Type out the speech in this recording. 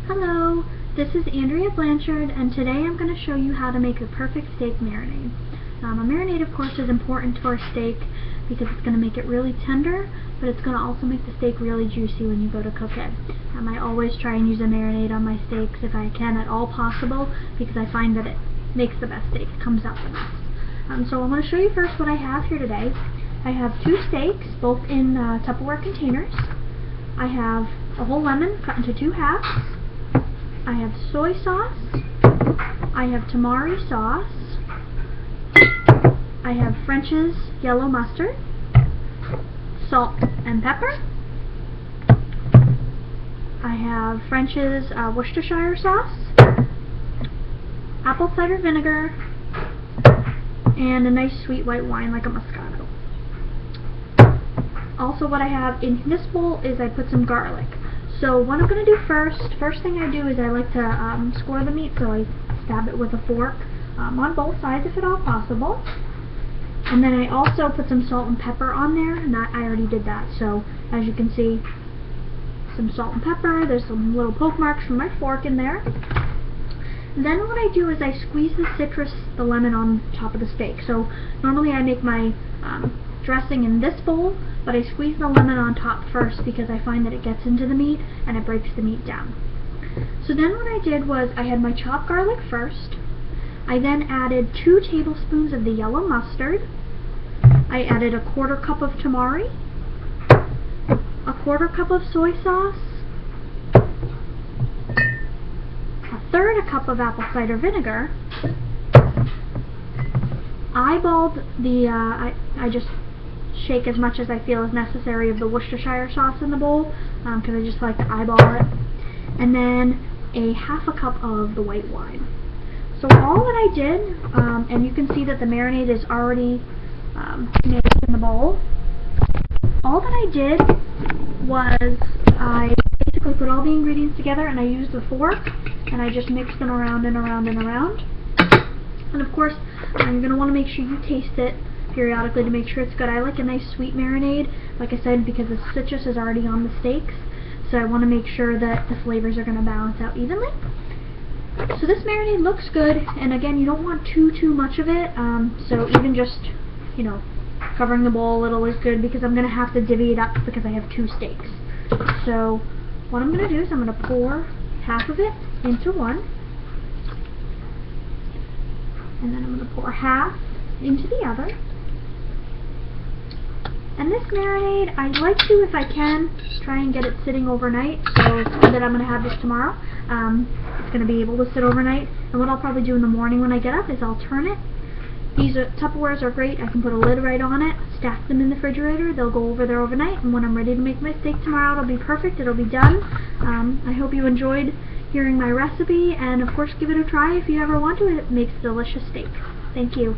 Hello, this is Andrea Blanchard, and today I'm going to show you how to make the perfect steak marinade. A marinade, of course, is important to our steak because it's going to make it really tender, but it's going to also make the steak really juicy when you go to cook it. I always try and use a marinade on my steaks if I can at all possible because I find that it makes the best steak. It comes out the best. So I'm going to show you first what I have here today. I have 2 steaks, both in Tupperware containers. I have a whole lemon cut into 2 halves. I have soy sauce, I have tamari sauce, I have French's yellow mustard, salt and pepper, I have French's Worcestershire sauce, apple cider vinegar, and a nice sweet white wine like a Moscato. Also, what I have in this bowl is I put some garlic. So what I'm going to do first thing I do is I like to score the meat, so I stab it with a fork on both sides if at all possible. And then I also put some salt and pepper on there, and I already did that. So as you can see, some salt and pepper, there's some little poke marks from my fork in there. And then what I do is I squeeze the lemon on top of the steak. So normally I make my dressing in this bowl, but I squeeze the lemon on top first because I find that it gets into the meat and it breaks the meat down. So then what I did was I had my chopped garlic first. I then added 2 tablespoons of the yellow mustard. I added a 1/4 cup of tamari, a 1/4 cup of soy sauce, a 1/3 cup of apple cider vinegar. Eyeballed the I just shake as much as I feel is necessary of the Worcestershire sauce in the bowl because I just like to eyeball it, and then a 1/2 cup of the white wine. So all that I did, and you can see that the marinade is already made in the bowl. All that I did was I basically put all the ingredients together and I used the fork and I just mixed them around and around and around. And of course, you're going to want to make sure you taste it periodically to make sure it's good. I like a nice sweet marinade, like I said, because the citrus is already on the steaks, so I want to make sure that the flavors are going to balance out evenly. So this marinade looks good, and again, you don't want too much of it, so even just, covering the bowl a little is good because I'm going to have to divvy it up because I have 2 steaks. So what I'm going to do is I'm going to pour half of it into one, and then I'm going to pour half into the other. And this marinade, I like to, if I can, try and get it sitting overnight, so that I'm going to have this tomorrow. It's going to be able to sit overnight, and what I'll probably do in the morning when I get up is I'll turn it. These Tupperwares are great. I can put a lid right on it, stack them in the refrigerator, they'll go over there overnight, and when I'm ready to make my steak tomorrow, it'll be perfect, it'll be done. I hope you enjoyed hearing my recipe, and of course give it a try if you ever want to. It makes a delicious steak. Thank you.